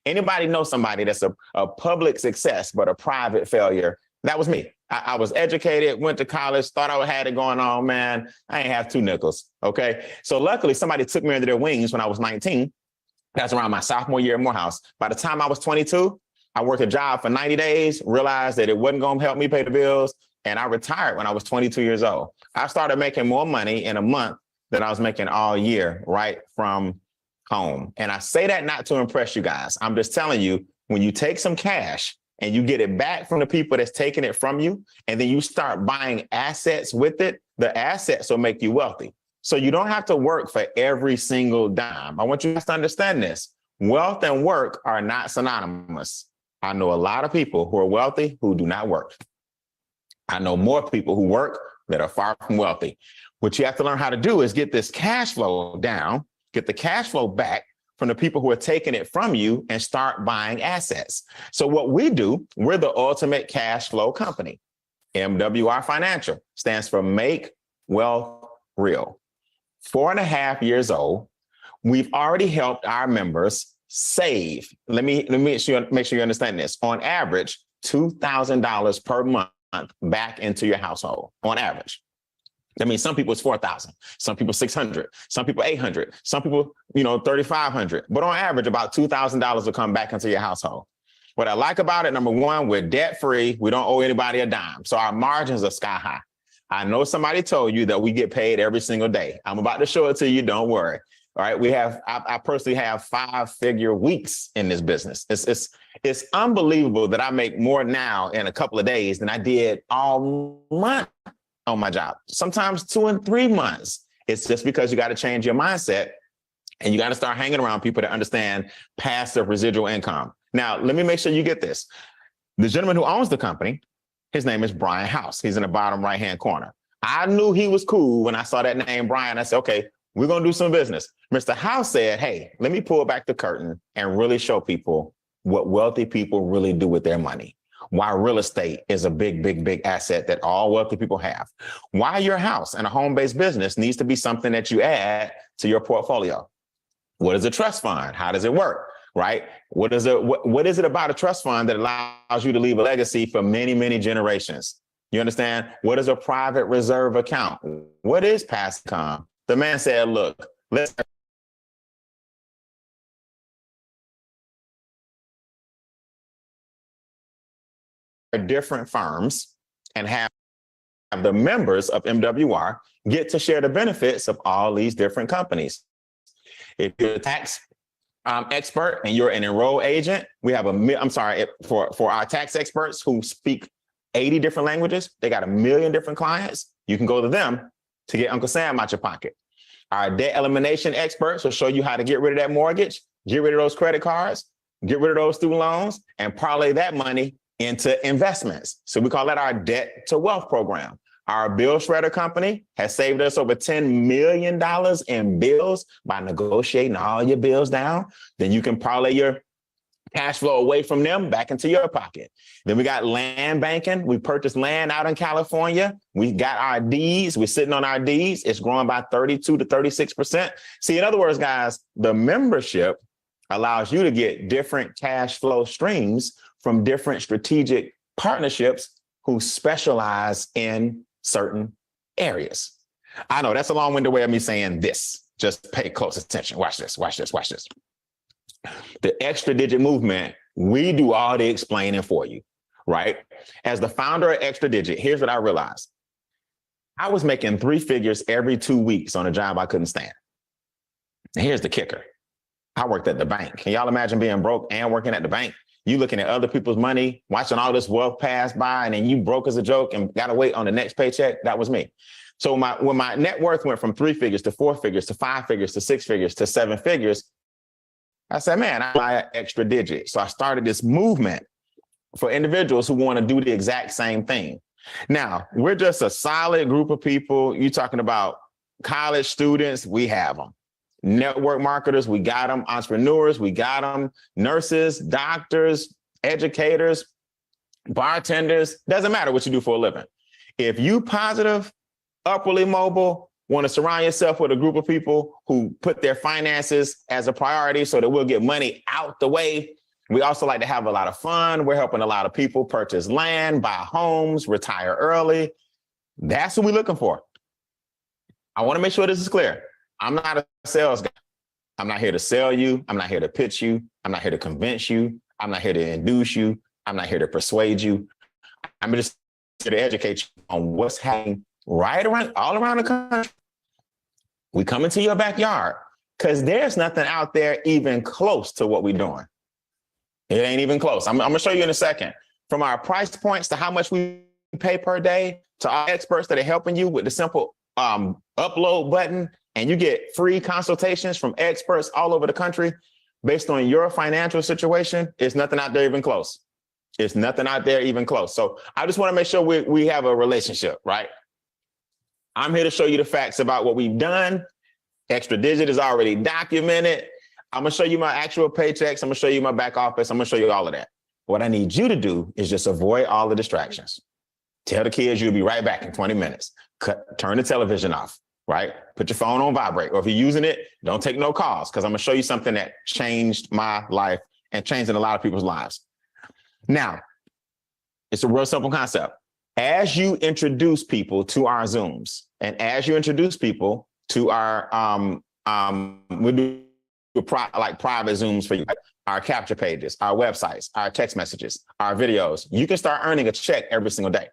Anybody know somebody that's a public success, but a private failure? That was me. I was educated, went to college, thought I had it going on, man. I ain't have 2 nickels, okay? So luckily, somebody took me under their wings when I was 19. That's around my sophomore year at Morehouse. By the time I was 22, I worked a job for 90 days, realized that it wasn't going to help me pay the bills, and I retired when I was 22 years old. I started making more money in a month than I was making all year, right from home. And I say that not to impress you guys. I'm just telling you, when you take some cash and you get it back from the people that's taking it from you, and then you start buying assets with it, the assets will make you wealthy. So you don't have to work for every single dime. I want you guys to understand this. Wealth and work are not synonymous. I know a lot of people who are wealthy who do not work. I know more people who work that are far from wealthy. What you have to learn how to do is get this cash flow down, get the cash flow back from the people who are taking it from you, and start buying assets. So what we do, we're the ultimate cash flow company. MWR Financial stands for Make Wealth Real. 4.5 years old. We've already helped our members save. Let me make sure you understand this. On average, $2,000 per month back into your household, on average. That means some people it's 4,000, some people 600, some people 800, some people, 3,500. But on average, about $2,000 will come back into your household. What I like about it, number one, we're debt free. We don't owe anybody a dime. So our margins are sky high. I know somebody told you that we get paid every single day. I'm about to show it to you. Don't worry. All right. I personally have 5-figure weeks in this business. It's unbelievable that I make more now in a couple of days than I did all month on my job. Sometimes 2 and 3 months. It's just because you got to change your mindset, and you got to start hanging around people that understand passive residual income. Now, let me make sure you get this. The gentleman who owns the company, his name is Brian House. He's in the bottom right-hand corner. I knew he was cool when I saw that name, Brian. I said, okay, we're going to do some business. Mr. House said, hey, let me pull back the curtain and really show people what wealthy people really do with their money. Why real estate is a big, big, big asset that all wealthy people have. Why your house and a home-based business needs to be something that you add to your portfolio. What is a trust fund? How does it work? Right? What is it about a trust fund that allows you to leave a legacy for many, many generations? You understand? What is a private reserve account? What is passive income? The man said, look, let's different firms and have the members of MWR get to share the benefits of all these different companies. If you're a tax expert and you're an enrolled agent, we have for our tax experts who speak 80 different languages, they got 1 million different clients. You can go to them to get Uncle Sam out your pocket. Our debt elimination experts will show you how to get rid of that mortgage, get rid of those credit cards, get rid of those student loans, and parlay that money into investments. So we call that our debt to wealth program. Our bill shredder company has saved us over $10 million in bills by negotiating all your bills down. Then you can parlay your cash flow away from them back into your pocket. Then we got land banking. We purchased land out in California. We got our deeds. We're sitting on our deeds. It's growing by 32 to 36%. See, in other words, guys, the membership allows you to get different cash flow streams from different strategic partnerships who specialize in certain areas. I know that's a long-winded way of me saying this. Just pay close attention. Watch this, watch this, watch this. The extra digit movement, we do all the explaining for you, right? As the founder of Extra Digit, here's what I realized. I was making 3 figures every 2 weeks on a job I couldn't stand. And here's the kicker. I worked at the bank. Can y'all imagine being broke and working at the bank? You looking at other people's money, watching all this wealth pass by, and then you broke as a joke and got to wait on the next paycheck. That was me. So when my net worth went from 3 figures to 4 figures to 5 figures to 6 figures to 7 figures, I said, man, I buy an Extra Digit. So I started this movement for individuals who want to do the exact same thing. Now, we're just a solid group of people. You're talking about college students, we have them. Network marketers, we got them. Entrepreneurs, we got them. Nurses, doctors, educators, bartenders, doesn't matter what you do for a living. If you positive, upwardly mobile, want to surround yourself with a group of people who put their finances as a priority so that we'll get money out the way, We also like to have a lot of fun. We're helping a lot of people purchase land, buy homes, retire early. That's what we're looking for. I want to make sure this is clear. I'm not a sales guy. I'm not here to sell you. I'm not here to pitch you. I'm not here to convince you. I'm not here to induce you. I'm not here to persuade you. I'm just here to educate you on what's happening right around, all around the country. We come into your backyard because there's nothing out there even close to what we're doing. It ain't even close. I'm going to show you in a second. From our price points to how much we pay per day to our experts that are helping you with the simple upload button, and you get free consultations from experts all over the country based on your financial situation. It's nothing out there even close. It's nothing out there even close. So I just want to make sure we have a relationship, right? I'm here to show you the facts about what we've done. Extra Digit is already documented. I'm going to show you my actual paychecks. I'm going to show you my back office. I'm going to show you all of that. What I need you to do is just avoid all the distractions. Tell the kids you'll be right back in 20 minutes. Turn the television off, right? Put your phone on vibrate. Or if you're using it, don't take no calls, because I'm going to show you something that changed my life and changed in a lot of people's lives. Now, it's a real simple concept. As you introduce people to our Zooms, and as you introduce people to our, we do like private Zooms for you, our capture pages, our websites, our text messages, our videos, you can start earning a check every single day.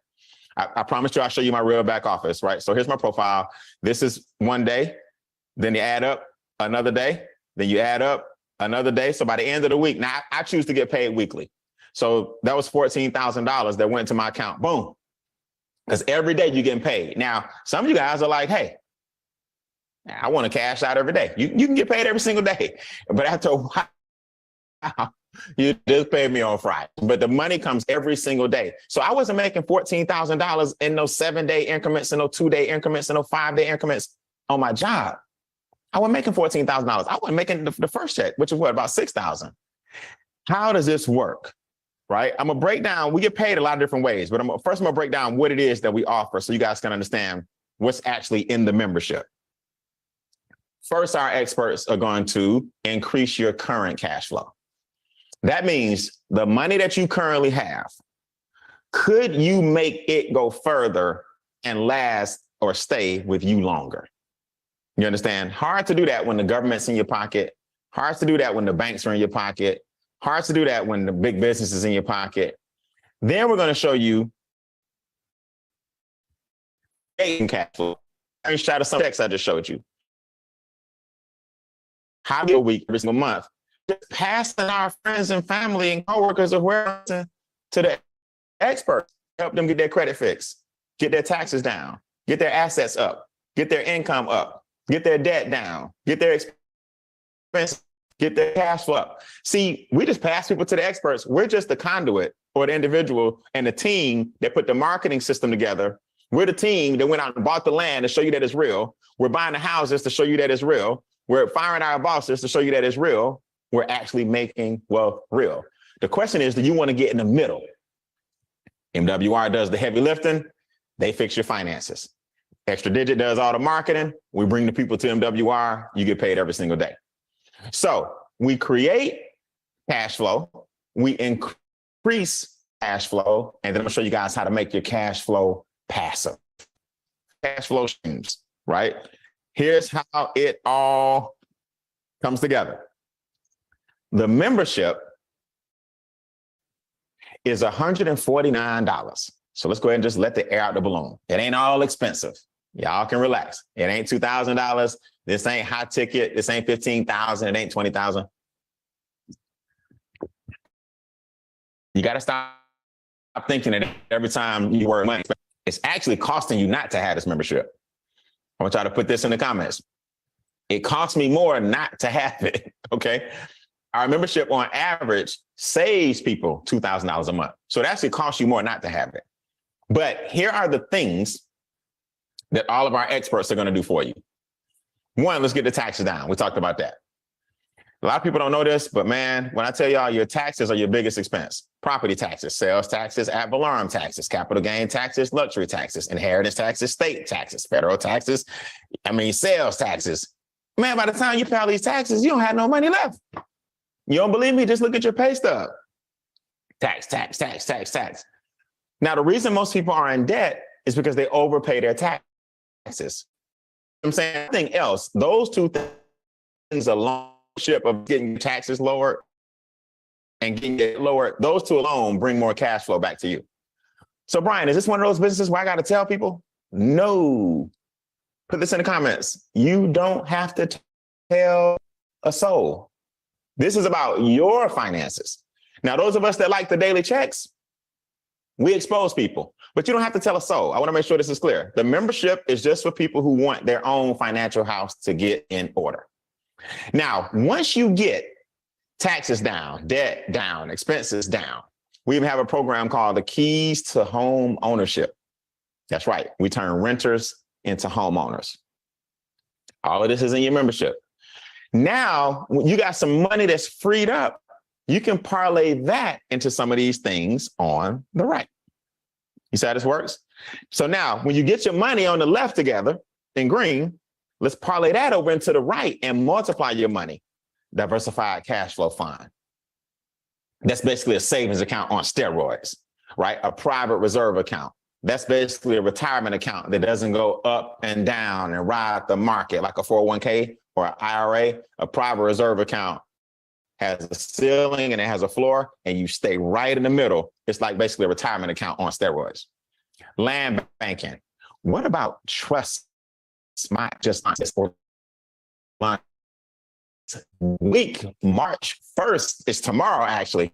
I promise you, I'll show you my real back office, right? So here's my profile. This is one day, then you add up another day, then you add up another day. So by the end of the week, now I choose to get paid weekly. So that was $14,000 that went to my account, boom. Because every day you're getting paid. Now, some of you guys are like, hey, I want to cash out every day. You can get paid every single day. But after a while, you just paid me on Friday. But the money comes every single day. So I wasn't making $14,000 in those 7-day increments, in those 2-day increments, in those 5-day increments on my job. I wasn't making $14,000. I wasn't making the first check, which is what, about $6,000. How does this work? Right? I'm going to break down, we get paid a lot of different ways, but first I'm going to break down what it is that we offer so you guys can understand what's actually in the membership. First, our experts are going to increase your current cash flow. That means the money that you currently have, could you make it go further and last or stay with you longer? You understand? Hard to do that when the government's in your pocket. Hard to do that when the banks are in your pocket. Hard to do that when the big business is in your pocket. Then we're going to show you cash flow. Screenshot of some text I just showed you. How a week, every single month, just passing our friends and family and coworkers or whoever to the experts, help them get their credit fixed, get their taxes down, get their assets up, get their income up, get their debt down, get their expenses, get their cash flow up. See, we just pass people to the experts. We're just the conduit or the individual and the team that put the marketing system together. We're the team that went out and bought the land to show you that it's real. We're buying the houses to show you that it's real. We're firing our bosses to show you that it's real. We're actually making wealth real. The question is, do you want to get in the middle? MWR does the heavy lifting. They fix your finances. Extra Digit does all the marketing. We bring the people to MWR. You get paid every single day. So we create cash flow. We increase cash flow. And then I'm going to show you guys how to make your cash flow passive. Cash flow streams, right? Here's how it all comes together. The membership is $149. So let's go ahead and just let the air out the balloon. It ain't all expensive. Y'all can relax. It ain't $2,000. This ain't high ticket. This ain't $15,000. It ain't $20,000. You got to stop thinking that every time you work money, it's actually costing you not to have this membership. I want y'all to put this in the comments. It costs me more not to have it, okay? Our membership on average saves people $2,000 a month. So it actually costs you more not to have it. But here are the things that all of our experts are going to do for you. One, let's get the taxes down. We talked about that. A lot of people don't know this, but man, when I tell y'all your taxes are your biggest expense, property taxes, sales taxes, ad valorem taxes, capital gain taxes, luxury taxes, inheritance taxes, state taxes, federal taxes, sales taxes. Man, by the time you pay all these taxes, you don't have no money left. You don't believe me? Just look at your pay stub. Tax, tax, tax, tax, tax. Now, the reason most people are in debt is because they overpay their taxes. I'm saying anything else, those two things alone, of getting your taxes lowered and getting it lowered, those two alone bring more cash flow back to you. So Brian, is this one of those businesses where I got to tell people? No. Put this in the comments. You don't have to tell a soul. This is about your finances. Now, those of us that like the daily checks, we expose people, but you don't have to tell a soul. I want to make sure this is clear. The membership is just for people who want their own financial house to get in order. Now, once you get taxes down, debt down, expenses down, we even have a program called the Keys to Home Ownership. That's right. We turn renters into homeowners. All of this is in your membership. Now, when you got some money that's freed up, you can parlay that into some of these things on the right. You see how this works? So now, when you get your money on the left together in green, let's parlay that over into the right and multiply your money. Diversified cash flow fund. That's basically a savings account on steroids, right? A private reserve account. That's basically a retirement account that doesn't go up and down and ride the market like a 401k or an IRA. A private reserve account has a ceiling and it has a floor, and you stay right in the middle. It's like basically a retirement account on steroids. Land banking. What about trust? Week, March 1st is tomorrow, actually.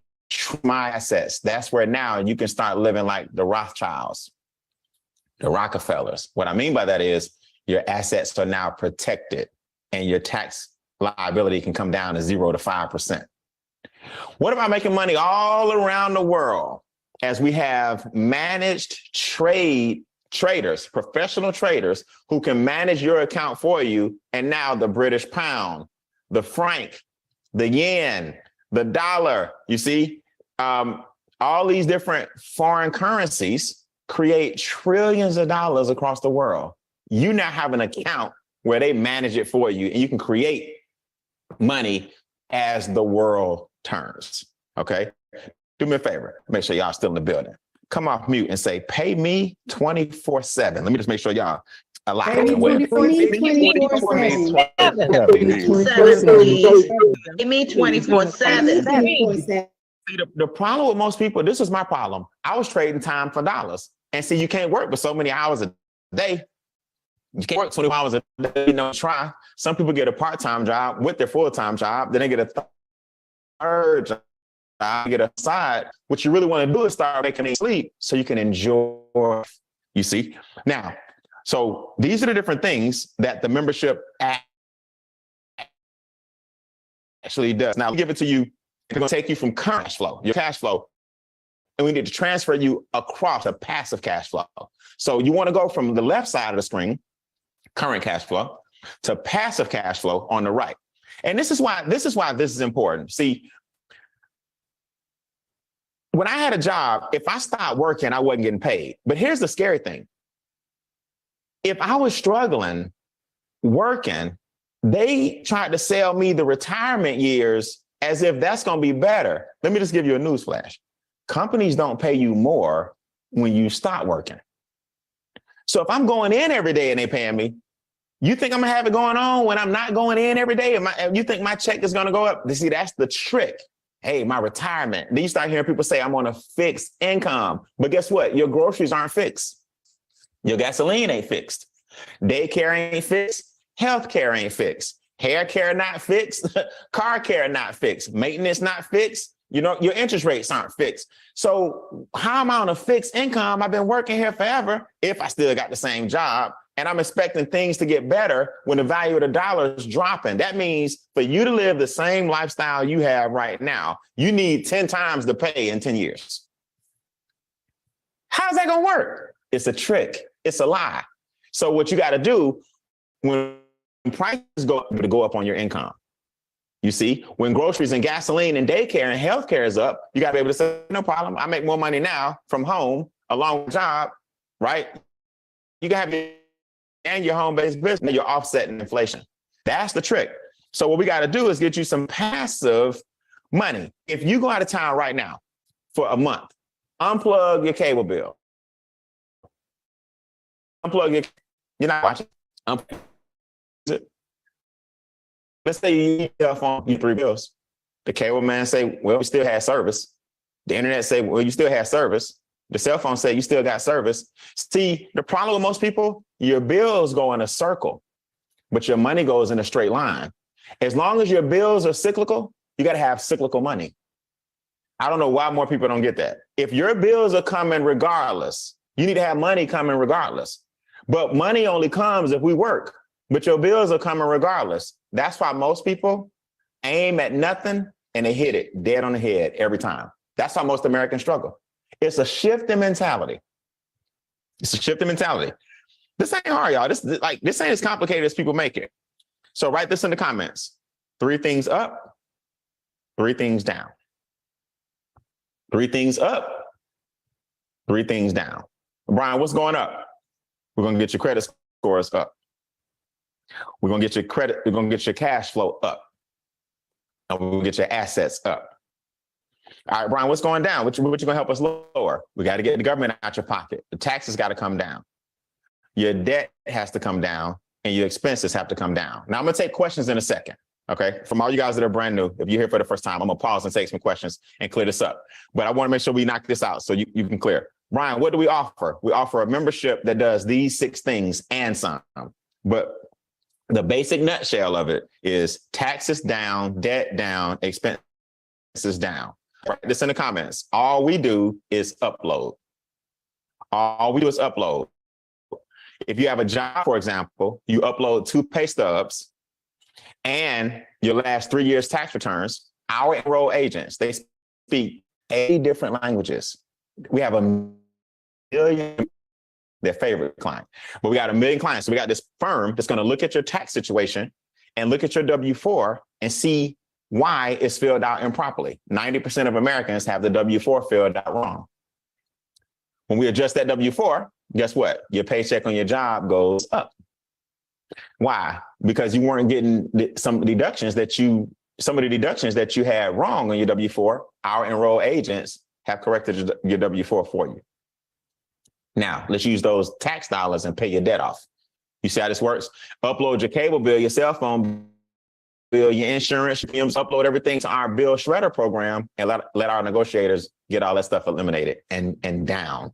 My assets. That's where now you can start living like the Rothschilds, the Rockefellers. What I mean by that is your assets are now protected and your tax liability can come down to 0 to 5%. What about making money all around the world as we have managed traders, professional traders who can manage your account for you? And now the British pound, the franc, the yen, the dollar, you see, all these different foreign currencies create trillions of dollars across the world. You now have an account where they manage it for you and you can create money as the world turns. Okay. Do me a favor. Make sure y'all still in the building. Come off mute and say, pay me 24/7. Let me just make sure y'all alive. Pay me 24/7. Pay me 24/7. See, the problem with most people, this is my problem. I was trading time for dollars. And see, you can't work for so many hours a day. You can't work 20 hours a day, try. Some people get a part-time job with their full-time job. Then they get a third job, get a side. What you really want to do is start making sleep so you can enjoy, you see? Now, so these are the different things that the membership actually does. Now, I'll give it to you. It's going to take you from current cash flow, your cash flow, and we need to transfer you across to passive cash flow. So you want to go from the left side of the screen, current cash flow, to passive cash flow on the right. And this is why this is important. See, when I had a job, if I stopped working, I wasn't getting paid. But here's the scary thing. If I was struggling working, they tried to sell me the retirement years as if that's going to be better. Let me just give you a news flash. Companies don't pay you more when you stop working. So if I'm going in every day and they paying me, you think I'm gonna have it going on when I'm not going in every day? You think my check is gonna go up? See, that's the trick. Hey, my retirement. Then you start hearing people say I'm on a fixed income. But guess what? Your groceries aren't fixed. Your gasoline ain't fixed. Daycare ain't fixed. Healthcare ain't fixed. Hair care not fixed. Car care not fixed. Maintenance not fixed. Your interest rates aren't fixed. So how am I on a fixed income? I've been working here forever if I still got the same job, and I'm expecting things to get better when the value of the dollar is dropping. That means for you to live the same lifestyle you have right now, you need 10 times the pay in 10 years. How's that gonna work? It's a trick. It's a lie. So what you got to do when prices go up, to go up on your income. You see, when groceries and gasoline and daycare and healthcare is up, you got to be able to say, no problem. I make more money now from home, a long job, right? You can have your home-based business, you're offsetting inflation. That's the trick. So what we got to do is get you some passive Money. If you go out of town right now for a month, unplug your cable bill. You're not watching. Let's say you need your phone, you 3 bills. The cable man say, well, we still have service. The internet say, well, you still have service. The cell phone say, you still got service. See, the problem with most people, your bills go in a circle, but your money goes in a straight line. As long as your bills are cyclical, you got to have cyclical money. I don't know why more people don't get that. If your bills are coming regardless, you need to have money coming regardless. But money only comes if we work, but your bills are coming regardless. That's why most people aim at nothing and they hit it dead on the head every time. That's why most Americans struggle. It's a shift in mentality. It's a shift in mentality. This ain't hard, y'all. This ain't as complicated as people make it. So write this in the comments. 3 things up, 3 things down. 3 things up, 3 things down. Brian, what's going up? We're going to get your credit scores up. We're going to get your credit. We're going to get your cash flow up. And we're going to get your assets up. All right, Brian, what's going down? What you going to help us lower? We got to get the government out your pocket. The taxes got to come down. Your debt has to come down and your expenses have to come down. Now I'm going to take questions in a second. Okay. From all you guys that are brand new, if you're here for the first time, I'm going to pause and take some questions and clear this up. But I want to make sure we knock this out so you can clear. Brian, what do we offer? We offer a membership that does these 6 things and some. But the basic nutshell of it is taxes down, debt down, expenses down. Write this in the comments. All we do is upload. All we do is upload. If you have a job, for example, you upload 2 pay stubs and your last 3 years tax returns. Our enrolled agents, they speak 80 different languages. We have a million, their favorite client, but we got a million clients. So we got this firm that's going to look at your tax situation and look at your W-4 and see why it's filled out improperly. 90% of Americans have the W-4 filled out wrong. When we adjust that W-4, guess what? Your paycheck on your job goes up. Why? Because you weren't getting some of the deductions that you had wrong on your W-4. Our enrolled agents have corrected your W-4 for you. Now, let's use those tax dollars and pay your debt off. You see how this works? Upload your cable bill, your cell phone bill, your insurance, your premiums, upload everything to our bill shredder program and let our negotiators get all that stuff eliminated and down.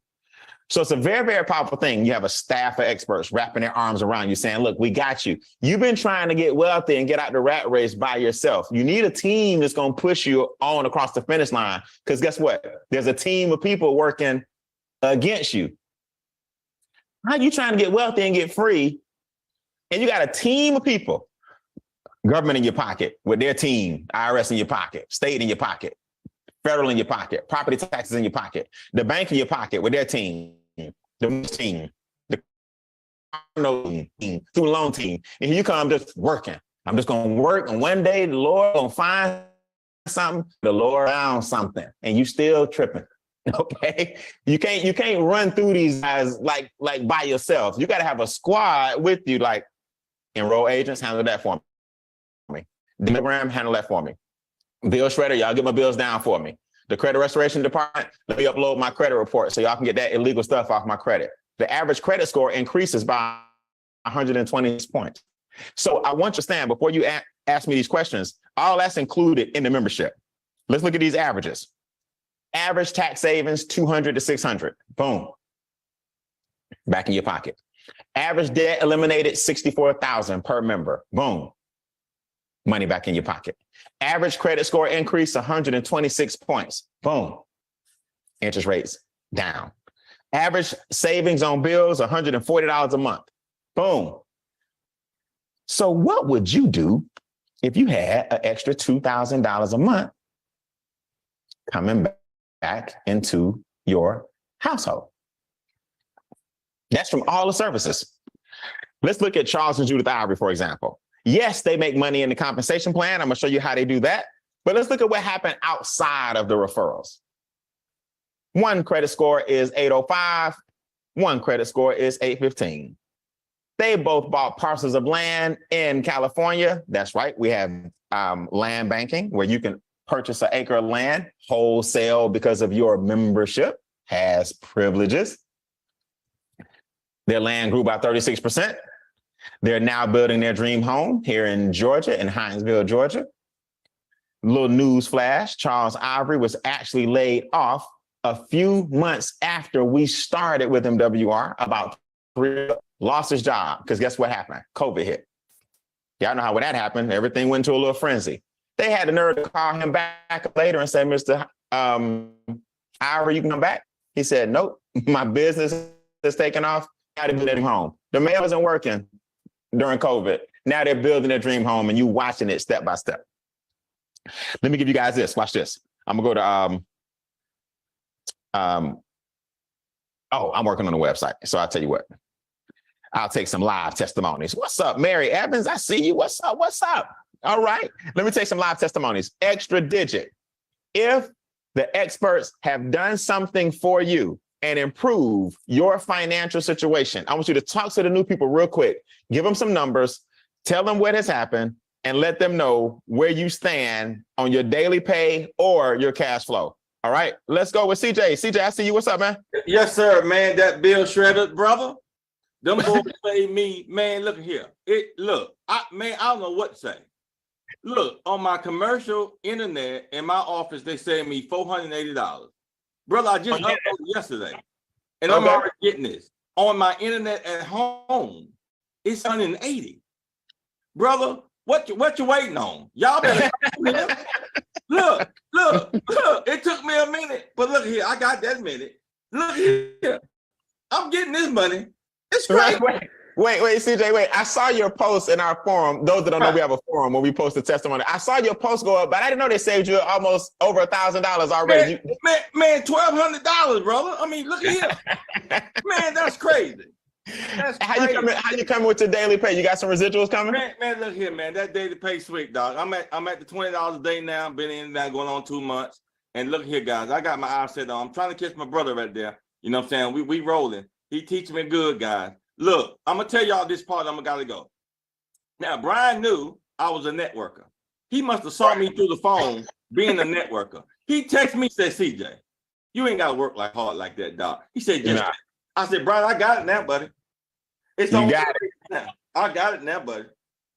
So it's a very, very powerful thing. You have a staff of experts wrapping their arms around you saying, look, we got you. You've been trying to get wealthy and get out the rat race by yourself. You need a team that's going to push you on across the finish line. Because guess what? There's a team of people working against you. How are you trying to get wealthy and get free? And you got a team of people, government in your pocket with their team, IRS in your pocket, state in your pocket, federal in your pocket, property taxes in your pocket, the bank in your pocket with their team, the team, the student loan team. And here you come just working. I'm just going to work. And one day the Lord going to find something. The Lord found something and you still tripping. Okay. You can't run through these guys like by yourself. You got to have a squad with you, like enroll agents, handle that for me. The program, handle that for me. Bill shredder, y'all get my bills down for me. The credit restoration department, let me upload my credit report so y'all can get that illegal stuff off my credit. The average credit score increases by 120 points. So I want you to stand before you ask me these questions. All that's included in the membership. Let's look at these averages. Average tax savings, 200 to 600. Boom. Back in your pocket. Average debt eliminated, 64,000 per member. Boom. Money back in your pocket. Average credit score increase, 126 points. Boom. Interest rates down. Average savings on bills, $140 a month. Boom. So what would you do if you had an extra $2,000 a month coming back into your household? That's from all the services. Let's look at Charles and Judith Ivory, for example. Yes, they make money in the compensation plan. I'm going to show you how they do that. But let's look at what happened outside of the referrals. One credit score is 805. One credit score is 815. They both bought parcels of land in California. That's right. We have land banking where you can purchase an acre of land wholesale because of your membership has privileges. Their land grew by 36%. They're now building their dream home here in Georgia, in Hinesville, Georgia. Little news flash, Charles Ivory was actually laid off a few months after we started with MWR, about 3, lost his job, because guess what happened? COVID hit. Y'all know how when that happened, everything went into a little frenzy. They had the nerve to call him back later and say, Mr. Ivory, you can come back? He said, nope, my business is taking off. Now they're building home. The mail isn't working during COVID. Now they're building their dream home and you watching it step by step. Let me give you guys this. Watch this. I'm gonna go to I'm working on the website. So I'll tell you what. I'll take some live testimonies. What's up, Mary Evans? I see you. What's up? What's up? All right. Let me take some live testimonies. Extra digit. If the experts have done something for you and improve your financial situation, I want you to talk to the new people real quick. Give them some numbers. Tell them what has happened and let them know where you stand on your daily pay or your cash flow. All right. Let's go with CJ. CJ, I see you. What's up, man? Yes, sir, man. That bill shredded, brother. Them boys paid me, man. Look here. I don't know what to say. Look, on my commercial internet in my office, they saved me $480. Brother, I just uploaded yesterday, and I'm already getting this. On my internet at home, it's $180. Brother, what you waiting on? Y'all better look. It took me a minute, but look here, I got that minute. Look here, I'm getting this money. It's crazy. Wait, CJ, wait. I saw your post in our forum. Those that don't know, we have a forum where we post a testimony. I saw your post go up, but I didn't know they saved you almost over $1,000 already. Man, $1,200, brother. I mean, look here. Man, that's crazy. How you coming with your daily pay? You got some residuals coming? Man, look here, man. That daily pay sweet, dog. I'm at the $20 a day now. Been in now going on 2 months. And look here, guys. I got my eyes set on. I'm trying to catch my brother right there. You know what I'm saying? We rolling. He teaching me good, guys. Look, I'm gonna tell y'all this part. I'm gonna gotta go. Now, Brian knew I was a networker. He must have saw me through the phone being a networker. He texted me, said, CJ, you ain't gotta work like hard like that, dog. He said, just I said, Brian, I got it now, buddy. It's you got it now. I got it now, buddy.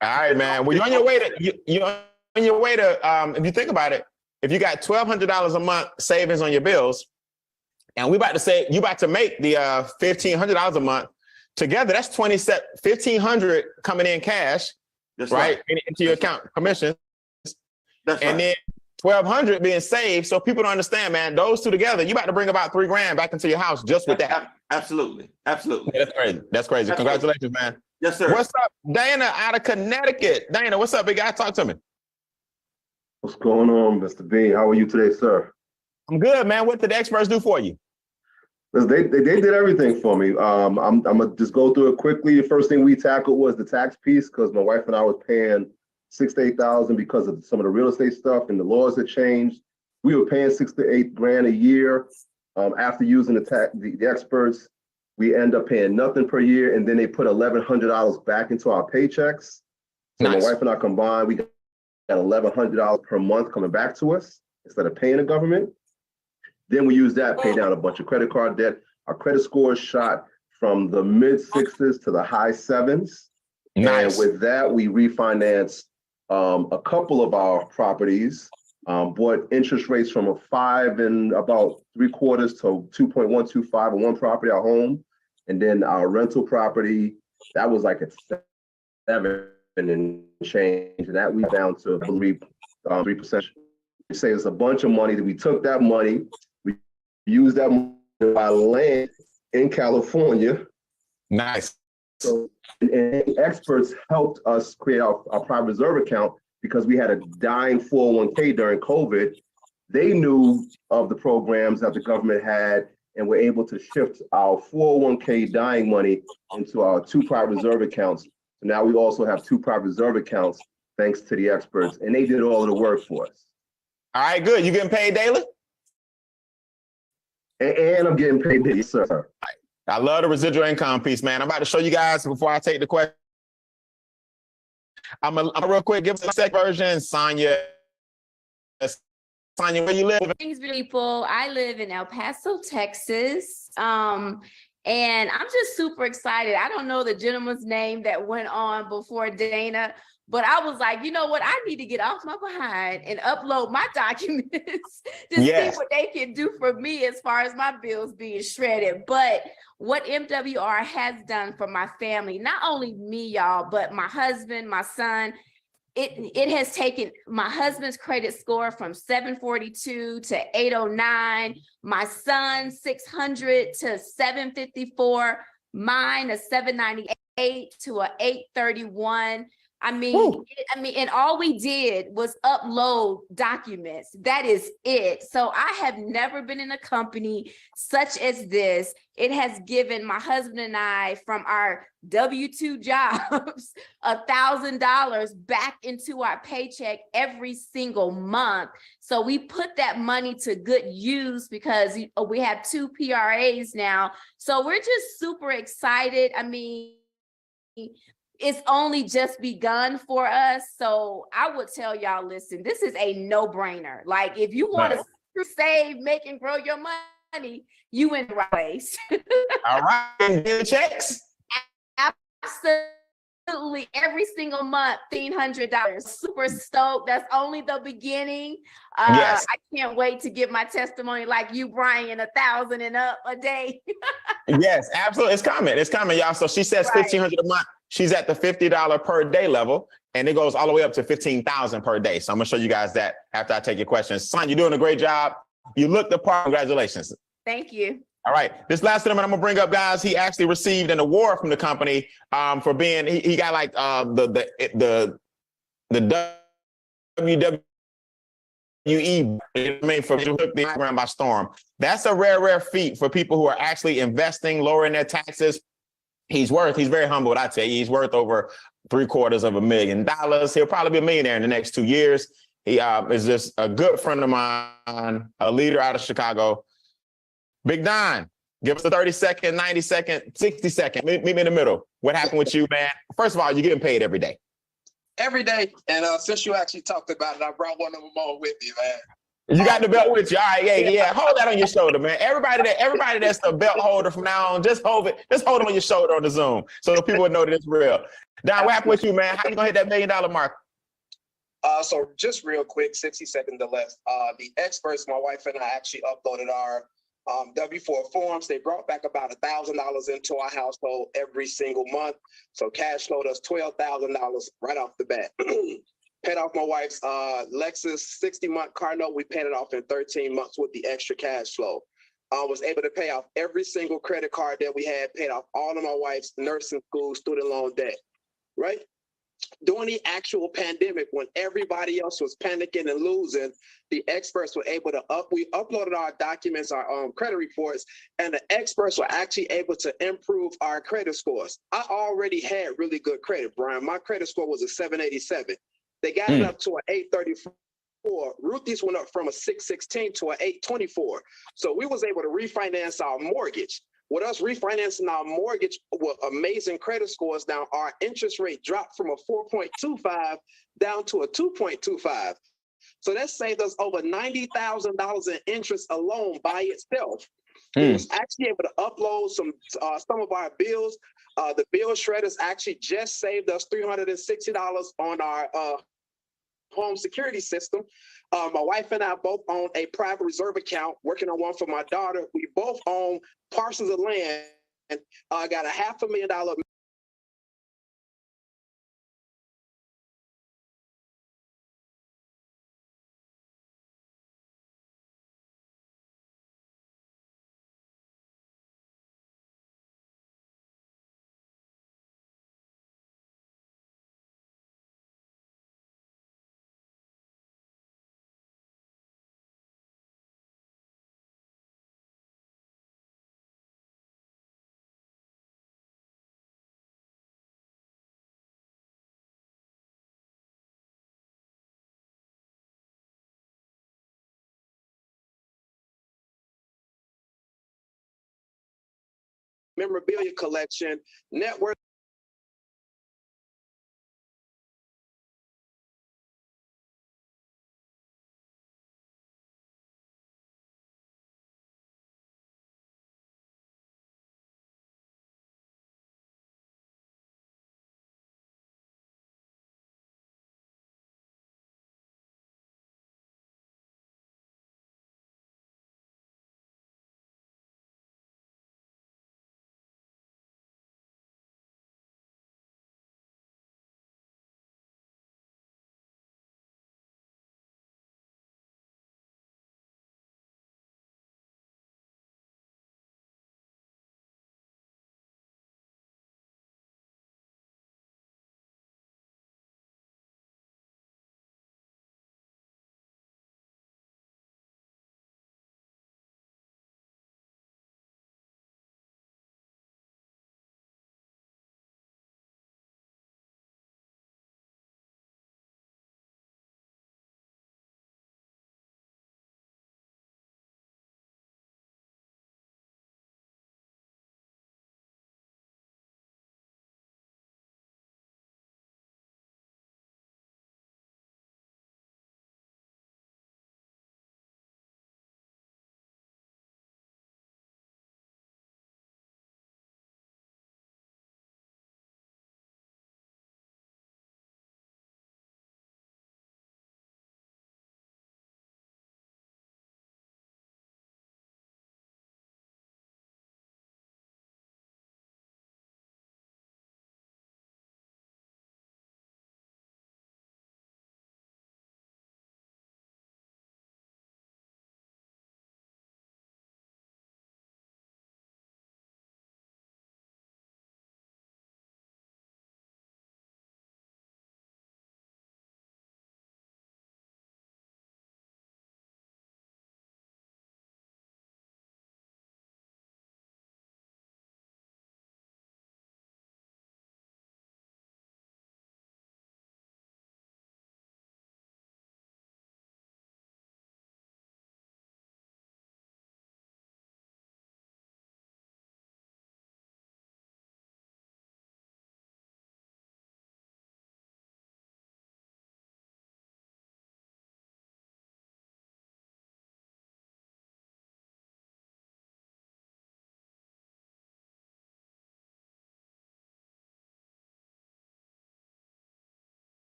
All right, man. Well, you're on your way to if you think about it, if you got $1,200 a month savings on your bills, and you about to make the $1,500 a month together, that's $1,500 coming in cash, that's right? Into your account, commissions. That's and then $1,200 being saved. So people don't understand, man, those two together, you about to bring about $3,000 back into your house just with that. Absolutely. Yeah, that's crazy. That's crazy. Absolutely. Congratulations, man. Yes, sir. What's up, Dana out of Connecticut? Dana, what's up, big guy? Talk to me. What's going on, Mr. B? How are you today, sir? I'm good, man. What did the experts do for you? They did everything for me. I'm gonna just go through it quickly. The first thing we tackled was the tax piece, because my wife and I were paying $6,000 to $8,000 because of some of the real estate stuff and the laws that changed. We were paying $6,000 to $8,000 a year. After using the experts, we end up paying nothing per year, and then they put $1,100 back into our paychecks. So nice. My wife and I combined, we got $1,100 per month coming back to us instead of paying the government. Then we used that, pay down a bunch of credit card debt. Our credit score shot from the mid 6s to the high 7s. Nice. And with that, we refinanced a couple of our properties, bought interest rates from a 5 and about 3/4 to 2.125 on one property, our home. And then our rental property, that was like a 7 and change. And that we down to 3%. It saves a bunch of money. That we took that money, we used that money to buy land in California. Nice. So, and experts helped us create our private reserve account because we had a dying 401k during COVID. They knew of the programs that the government had and were able to shift our 401k dying money into our 2 private reserve accounts. So now we also have 2 private reserve accounts thanks to the experts, and they did all of the work for us. All right, good. You getting paid daily? And I'm getting paid daily, sir. I love the residual income piece, man. I'm about to show you guys before I take the question. I'm real quick, give us a sec version. Sonya Sonia, where you live? Things, people. I live in El Paso, Texas. And I'm just super excited. I don't know the gentleman's name that went on before Dana, but I was like, you know what? I need to get off my behind and upload my documents to see what they can do for me as far as my bills being shredded. But what MWR has done for my family, not only me, y'all, but my husband, my son, it has taken my husband's credit score from 742 to 809, my son 600 to 754, mine a 798 to a 831. I mean, and all we did was upload documents. That is it. So I have never been in a company such as this. It has given my husband and I from our W-2 jobs $1,000 back into our paycheck every single month. So we put that money to good use because we have 2 PRAs now. So we're just super excited. I mean, it's only just begun for us. So I would tell y'all, listen, this is a no-brainer. Like, if you want to save, make, and grow your money, you in the right place. All right, the checks. Absolutely, every single month, $1,500. Super stoked. That's only the beginning. Yes. I can't wait to give my testimony like you, Brian, 1,000 and up a day. Yes, absolutely. It's coming. It's coming, y'all. So she says $1,500 a month. She's at the $50 per day level, and it goes all the way up to $15,000 per day. So I'm gonna show you guys that after I take your questions. Son, you're doing a great job. You look the part. Congratulations. Thank you. All right. This last gentleman I'm gonna bring up, guys. He actually received an award from the company for being. He got like the WWE. For took the program by storm. That's a rare feat for people who are actually investing, lowering their taxes. He's very humble, what I tell you. He's worth over $750,000. He'll probably be a millionaire in the next 2 years. He is just a good friend of mine, a leader out of Chicago. Big Don, give us a 30-second, 90-second, 60-second. Meet me in the middle. What happened with you, man? First of all, you're getting paid every day. Every day. And since you actually talked about it, I brought one of them on with me, man. You got the belt with you. All right, yeah. Hold that on your shoulder, man. Everybody that's the belt holder from now on, just hold it on your shoulder on the Zoom so the people would know that it's real. Don, what happened with you, man? How you gonna hit that $1 million mark? So just real quick, 60 seconds or less. The experts, my wife and I actually uploaded our W-4 forms. They brought back about $1,000 into our household every single month. So cash flowed us $12,000 right off the bat. Paid off my wife's Lexus 60-month car note. We paid it off in 13 months with the extra cash flow. Was able to pay off every single credit card that we had, paid off all of my wife's nursing school student loan debt, right? During the actual pandemic, when everybody else was panicking and losing, the experts were able to we uploaded our documents, our credit reports, and the experts were actually able to improve our credit scores. I already had really good credit, Brian. My credit score was a 787. They got it up to an 834. Ruthie's went up from a 616 to an 824. So we was able to refinance our mortgage. With us refinancing our mortgage with amazing credit scores, now our interest rate dropped from a 4.25 down to a 2.25. So that saved us over $90,000 in interest alone by itself. We was actually able to upload some of our bills. The bill shredders actually just saved us $360 on our home security system. My wife and I both own a private reserve account, working on one for my daughter. We both own parcels of land, and got a $500,000. Memorabilia collection, net worth